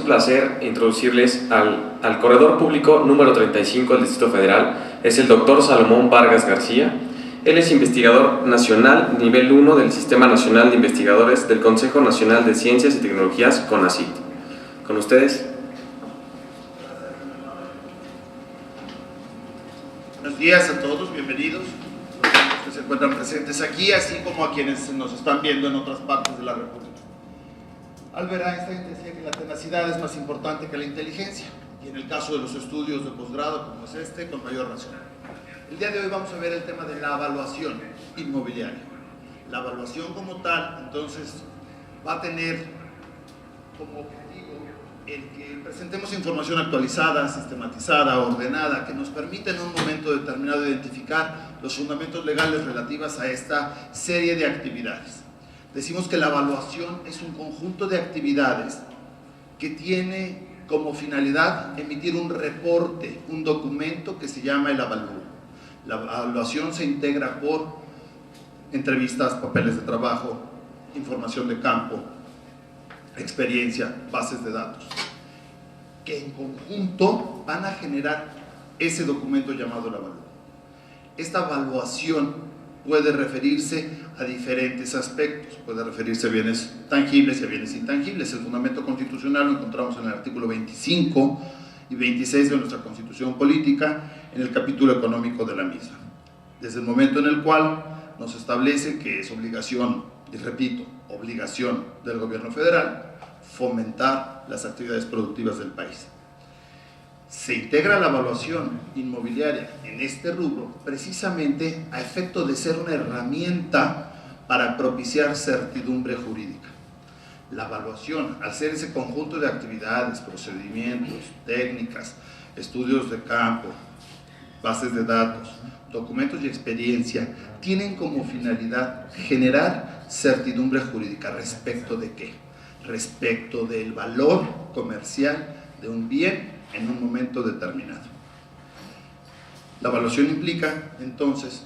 placer introducirles al corredor público número 35 del Distrito Federal. Es el doctor Salomón Vargas García. Él es investigador nacional nivel 1 del Sistema Nacional de Investigadores del Consejo Nacional de Ciencias y Tecnologías, CONACYT. Con ustedes. Buenos días a todos, bienvenidos, los que se encuentran presentes aquí, así como a quienes nos están viendo en otras partes de la República. Albert Einstein decía que la tenacidad es más importante que la inteligencia, y en el caso de los estudios de posgrado como es este, con mayor razón. El día de hoy vamos a ver el tema de la evaluación inmobiliaria. La evaluación como tal, entonces, va a tener como objetivo el que presentemos información actualizada, sistematizada, ordenada, que nos permita en un momento determinado identificar los fundamentos legales relativos a esta serie de actividades. Decimos que la evaluación es un conjunto de actividades que tiene como finalidad emitir un reporte, un documento que se llama el avalúo. La evaluación se integra por entrevistas, papeles de trabajo, información de campo, experiencia, bases de datos, que en conjunto van a generar ese documento llamado el avalúo. Esta evaluación puede referirse a diferentes aspectos, puede referirse a bienes tangibles y a bienes intangibles. El fundamento constitucional lo encontramos en el artículo 25 y 26 de nuestra Constitución Política, en el capítulo económico de la misma, desde el momento en el cual nos establece que es obligación, y repito, obligación del gobierno federal, fomentar las actividades productivas del país. Se integra la evaluación inmobiliaria en este rubro precisamente a efecto de ser una herramienta para propiciar certidumbre jurídica. La evaluación, al ser ese conjunto de actividades, procedimientos, técnicas, estudios de campo, bases de datos, documentos y experiencia, tienen como finalidad generar certidumbre jurídica. ¿Respecto de qué? Respecto del valor comercial de un bien en un momento determinado. La evaluación implica, entonces,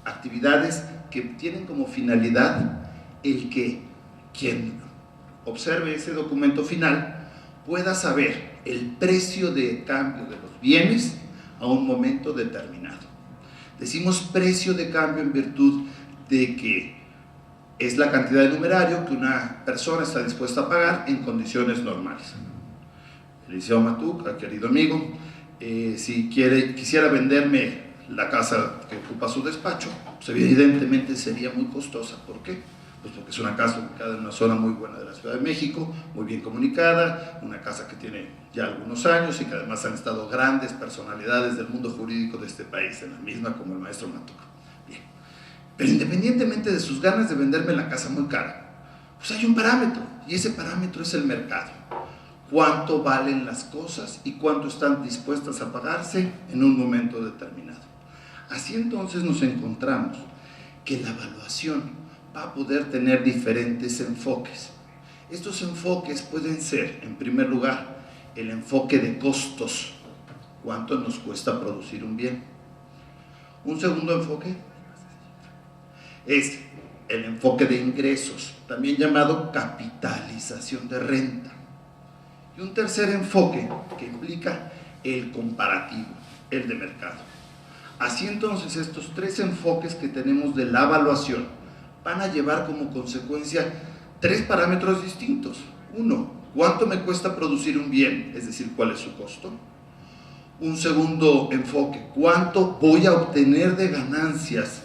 actividades que tienen como finalidad el que quien observe ese documento final pueda saber el precio de cambio de los bienes a un momento determinado. Decimos precio de cambio en virtud de que es la cantidad de numerario que una persona está dispuesta a pagar en condiciones normales. Eliseo Matuc, querido amigo, si quisiera venderme la casa que ocupa su despacho, pues evidentemente sería muy costosa. ¿Por qué? Pues porque es una casa ubicada en una zona muy buena de la Ciudad de México, muy bien comunicada, una casa que tiene ya algunos años y que además han estado grandes personalidades del mundo jurídico de este país, en la misma como el maestro Matuc. Bien. Pero independientemente de sus ganas de venderme la casa muy cara, pues hay un parámetro, y ese parámetro es el mercado. Cuánto valen las cosas y cuánto están dispuestas a pagarse en un momento determinado. Así entonces nos encontramos que la evaluación va a poder tener diferentes enfoques. Estos enfoques pueden ser, en primer lugar, el enfoque de costos, cuánto nos cuesta producir un bien. Un segundo enfoque es el enfoque de ingresos, también llamado capitalización de renta. Y un tercer enfoque que implica el comparativo, el de mercado. Así entonces estos tres enfoques que tenemos de la evaluación van a llevar como consecuencia tres parámetros distintos. Uno, ¿cuánto me cuesta producir un bien? Es decir, ¿cuál es su costo? Un segundo enfoque, ¿cuánto voy a obtener de ganancias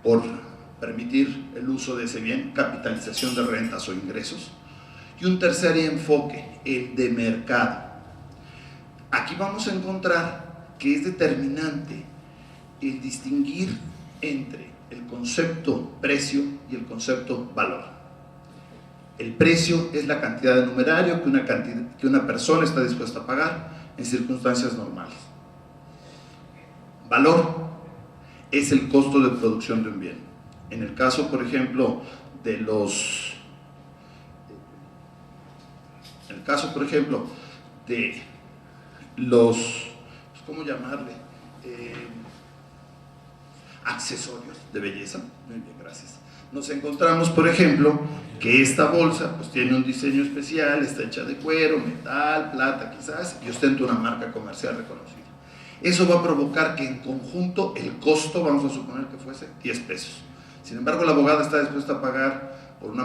por permitir el uso de ese bien? Capitalización de rentas o ingresos. Y un tercer enfoque, el de mercado. Aquí vamos a encontrar que es determinante el distinguir entre el concepto precio y el concepto valor. El precio es la cantidad de numerario que una persona está dispuesta a pagar en circunstancias normales. Valor es el costo de producción de un bien. En el caso, por ejemplo, de los ¿cómo llamarle? Accesorios de belleza, muy bien, gracias. nos encontramos, por ejemplo, que esta bolsa pues tiene un diseño especial, está hecha de cuero, metal, plata quizás, y ostenta una marca comercial reconocida. Eso va a provocar que en conjunto el costo, vamos a suponer que fuese 10 pesos. Sin embargo, la abogada está dispuesta a pagar por una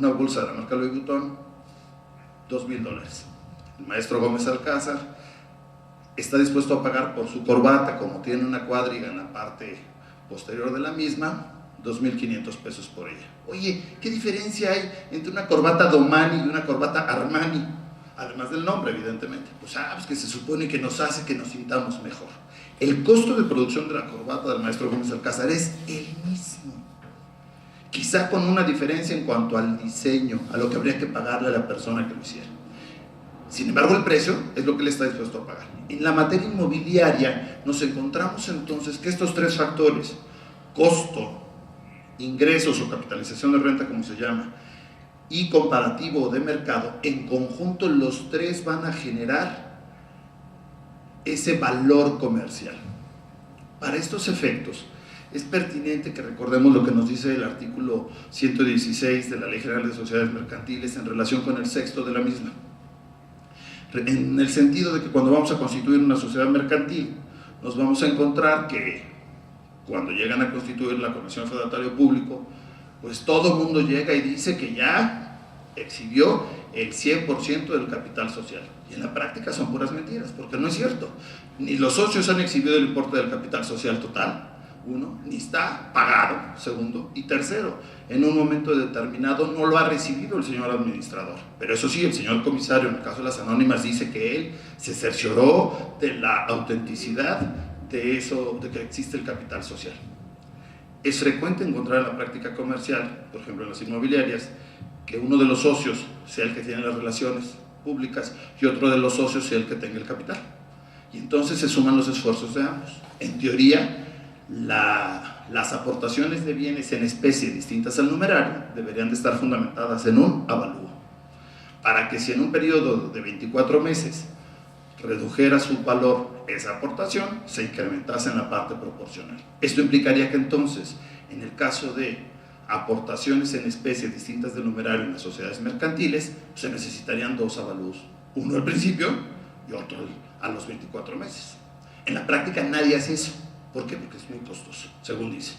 bolsa de la marca Louis Vuitton $2,000. El maestro Gómez Alcázar está dispuesto a pagar por su corbata, como tiene una cuadriga en la parte posterior de la misma, 2,500 pesos por ella. Oye, ¿qué diferencia hay entre una corbata Domani y una corbata Armani? Además del nombre, evidentemente. Pues que se supone que nos hace que nos sintamos mejor. El costo de producción de la corbata del maestro Gómez Alcázar es el mismo. Quizá con una diferencia en cuanto al diseño, a lo que habría que pagarle a la persona que lo hiciera. Sin embargo, el precio es lo que él está dispuesto a pagar. En la materia inmobiliaria nos encontramos entonces que estos tres factores, costo, ingresos o capitalización de renta como se llama, y comparativo de mercado, en conjunto los tres van a generar ese valor comercial. Para estos efectos es pertinente que recordemos lo que nos dice el artículo 116 de la Ley General de Sociedades Mercantiles en relación con el sexto de la misma, en el sentido de que cuando vamos a constituir una sociedad mercantil nos vamos a encontrar que cuando llegan a constituir la Comisión Fedatario Público, pues todo el mundo llega y dice que ya exhibió el 100% del capital social. Y en la práctica son puras mentiras, porque no es cierto. Ni los socios han exhibido el importe del capital social total, uno, ni está pagado, segundo, y tercero, en un momento determinado no lo ha recibido el señor administrador. Pero eso sí, el señor comisario, en el caso de las anónimas, dice que él se cercioró de la autenticidad de eso, de que existe el capital social. Es frecuente encontrar en la práctica comercial, por ejemplo en las inmobiliarias, que uno de los socios sea el que tiene las relaciones públicas y otro de los socios sea el que tenga el capital. Y entonces se suman los esfuerzos de ambos. En teoría, las aportaciones de bienes en especie distintas al numerario deberían de estar fundamentadas en un avalúo, para que si en un periodo de 24 meses redujera su valor esa aportación, se incrementase en la parte proporcional. Esto implicaría que entonces, en el caso de aportaciones en especie distintas del numerario en las sociedades mercantiles, se necesitarían dos avalúos, uno al principio y otro a los 24 meses. En la práctica nadie hace eso. ¿Por qué? Porque es muy costoso, según dice.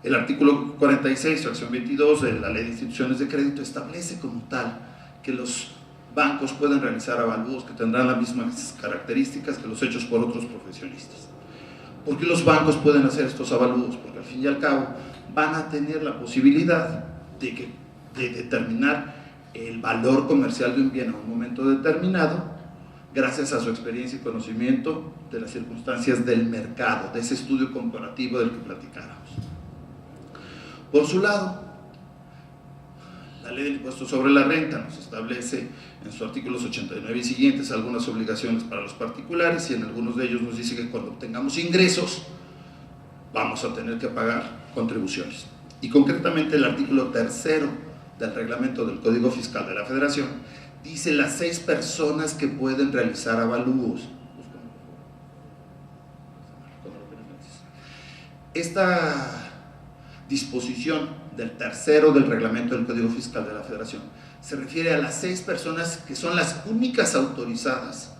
El artículo 46, fracción 22 de la Ley de Instituciones de Crédito establece como tal que los bancos pueden realizar avalúos que tendrán las mismas características que los hechos por otros profesionistas. ¿Por qué los bancos pueden hacer estos avalúos? Porque al fin y al cabo van a tener la posibilidad de determinar el valor comercial de un bien a un momento determinado, gracias a su experiencia y conocimiento de las circunstancias del mercado, de ese estudio comparativo del que platicábamos. Por su lado, la Ley del Impuesto sobre la Renta nos establece en sus artículos 89 y siguientes algunas obligaciones para los particulares, y en algunos de ellos nos dice que cuando obtengamos ingresos vamos a tener que pagar contribuciones. Y concretamente el artículo 3 del reglamento del Código Fiscal de la Federación dice las 6 personas que pueden realizar avalúos. Esta disposición del 3 del reglamento del Código Fiscal de la Federación se refiere a las 6 personas que son las únicas autorizadas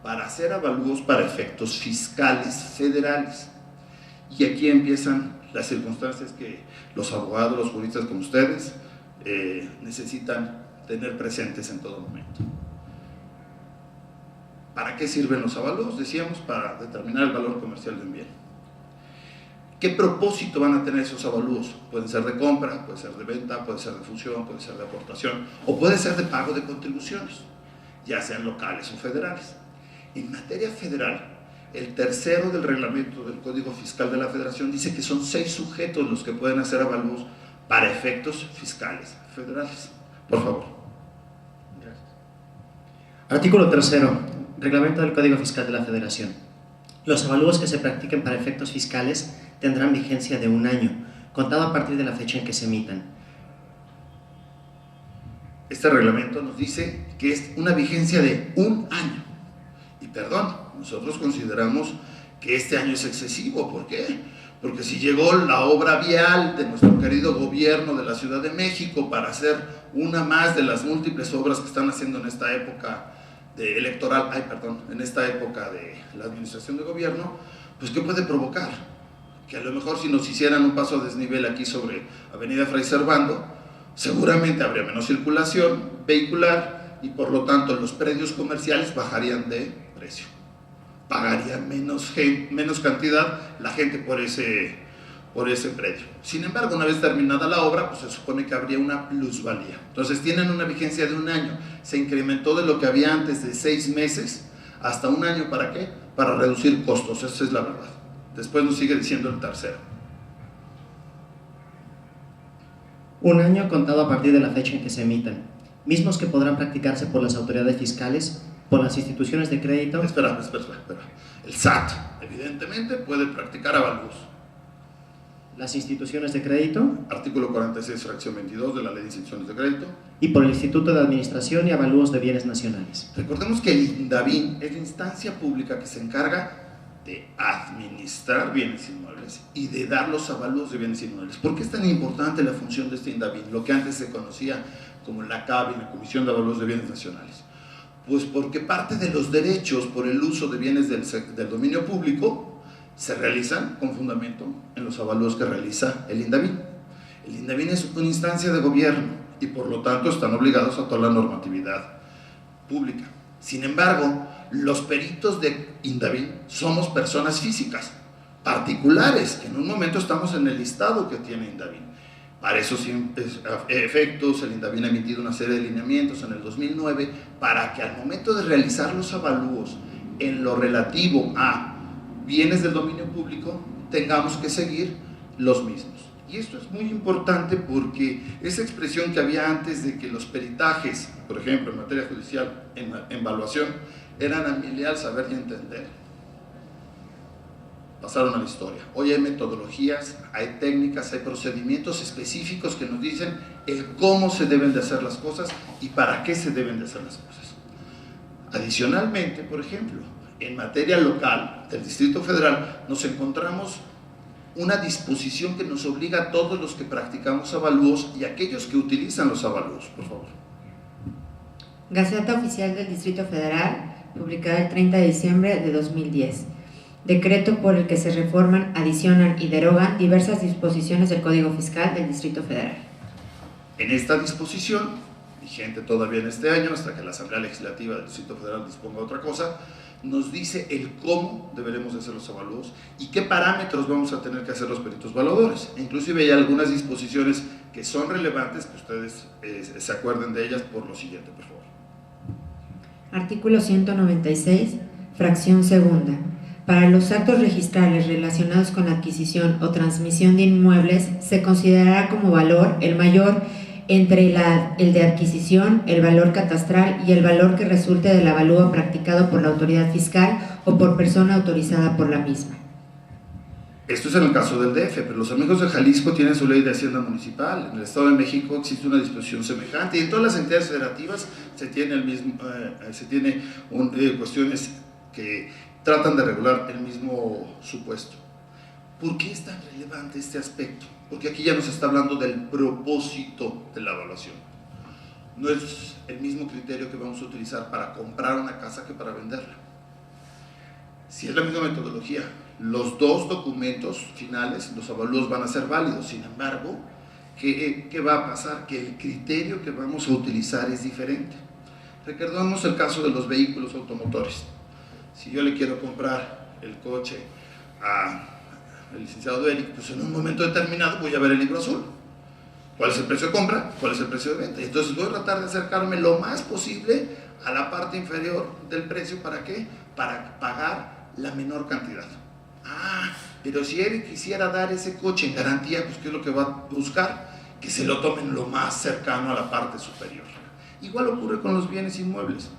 para hacer avalúos para efectos fiscales federales. Y aquí empiezan las circunstancias que los abogados, los juristas como ustedes necesitan tener presentes en todo momento. ¿Para qué sirven los avalúos? Decíamos, para determinar el valor comercial de un bien. ¿Qué propósito van a tener esos avalúos? Pueden ser de compra, puede ser de venta, puede ser de fusión, puede ser de aportación, o puede ser de pago de contribuciones, ya sean locales o federales. En materia federal, el 3 del reglamento del Código Fiscal de la Federación dice que son 6 sujetos los que pueden hacer avalúos para efectos fiscales federales. Por favor. Gracias. Artículo 3. Reglamento del Código Fiscal de la Federación. Los avalúos que se practiquen para efectos fiscales tendrán vigencia de 1 año, contado a partir de la fecha en que se emitan. Este reglamento nos dice que es una vigencia de 1 año. Y perdón, nosotros consideramos que este año es excesivo. ¿Por qué? Porque si llegó la obra vial de nuestro querido gobierno de la Ciudad de México para hacer una más de las múltiples obras que están haciendo en esta época en esta época de la administración de gobierno, pues ¿qué puede provocar? Que a lo mejor si nos hicieran un paso a desnivel aquí sobre Avenida Fray Servando, seguramente habría menos circulación vehicular y por lo tanto los predios comerciales bajarían de precio. Pagaría menos cantidad la gente por ese predio. Sin embargo, una vez terminada la obra, pues se supone que habría una plusvalía. Entonces tienen una vigencia de 1 año. Se incrementó de lo que había antes de 6 meses hasta 1 año. ¿Para qué? Para reducir costos, esa es la verdad. Después nos sigue diciendo el tercero. 1 año contado a partir de la fecha en que se emitan, mismos que podrán practicarse por las autoridades fiscales, por las instituciones de crédito. Espera. El SAT, evidentemente, puede practicar avalúos. Las instituciones de crédito. Artículo 46, fracción 22 de la Ley de Instituciones de Crédito. Y por el Instituto de Administración y Avalúos de Bienes Nacionales. Recordemos que el INDABIN es la instancia pública que se encarga de administrar bienes inmuebles y de dar los avalúos de bienes inmuebles. ¿Por qué es tan importante la función de este INDABIN? Lo que antes se conocía como la CABI, la Comisión de Avalúos de Bienes Nacionales. Pues porque parte de los derechos por el uso de bienes del dominio público se realizan con fundamento en los avalúos que realiza el INDABIN. El INDABIN es una instancia de gobierno y por lo tanto están obligados a toda la normatividad pública. Sin embargo, los peritos de INDABIN somos personas físicas, particulares, que en un momento estamos en el listado que tiene INDABIN. Para esos efectos, el INDABIN ha emitido una serie de lineamientos en el 2009 para que al momento de realizar los avalúos en lo relativo a bienes del dominio público tengamos que seguir los mismos. Y esto es muy importante porque esa expresión que había antes de que los peritajes, por ejemplo, en materia judicial, en evaluación, eran a mi leal saber y entender, pasaron a la historia. Hoy hay metodologías, hay técnicas, hay procedimientos específicos que nos dicen el cómo se deben de hacer las cosas y para qué se deben de hacer las cosas. Adicionalmente, por ejemplo, en materia local del Distrito Federal nos encontramos una disposición que nos obliga a todos los que practicamos avalúos y a aquellos que utilizan los avalúos, por favor. Gaceta Oficial del Distrito Federal, publicada el 30 de diciembre de 2010. Decreto por el que se reforman, adicionan y derogan diversas disposiciones del Código Fiscal del Distrito Federal. En esta disposición, vigente todavía en este año, hasta que la Asamblea Legislativa del Distrito Federal disponga otra cosa, nos dice el cómo deberemos de hacer los avalúos y qué parámetros vamos a tener que hacer los peritos evaluadores. Inclusive hay algunas disposiciones que son relevantes, que ustedes se acuerden de ellas por lo siguiente, por favor. Artículo 196, fracción segunda. Para los actos registrales relacionados con la adquisición o transmisión de inmuebles, se considerará como valor el mayor entre el de adquisición, el valor catastral y el valor que resulte del avalúo practicado por la autoridad fiscal o por persona autorizada por la misma. Esto es en el caso del DF, pero los amigos de Jalisco tienen su ley de hacienda municipal. En el Estado de México existe una disposición semejante y en todas las entidades federativas se tiene cuestiones que tratan de regular el mismo supuesto. ¿Por qué es tan relevante este aspecto? Porque aquí ya nos está hablando del propósito de la evaluación. No es el mismo criterio que vamos a utilizar para comprar una casa que para venderla. Si es la misma metodología, los dos documentos finales, los avalúos van a ser válidos. Sin embargo, ¿qué va a pasar? Que el criterio que vamos a utilizar es diferente. Recordemos el caso de los vehículos automotores. Si yo le quiero comprar el coche al licenciado Eric, pues en un momento determinado voy a ver el libro azul. ¿Cuál es el precio de compra? ¿Cuál es el precio de venta? Entonces voy a tratar de acercarme lo más posible a la parte inferior del precio. ¿Para qué? Para pagar la menor cantidad. Pero si Eric quisiera dar ese coche en garantía, pues ¿qué es lo que va a buscar? Que se lo tomen lo más cercano a la parte superior. Igual ocurre con los bienes inmuebles.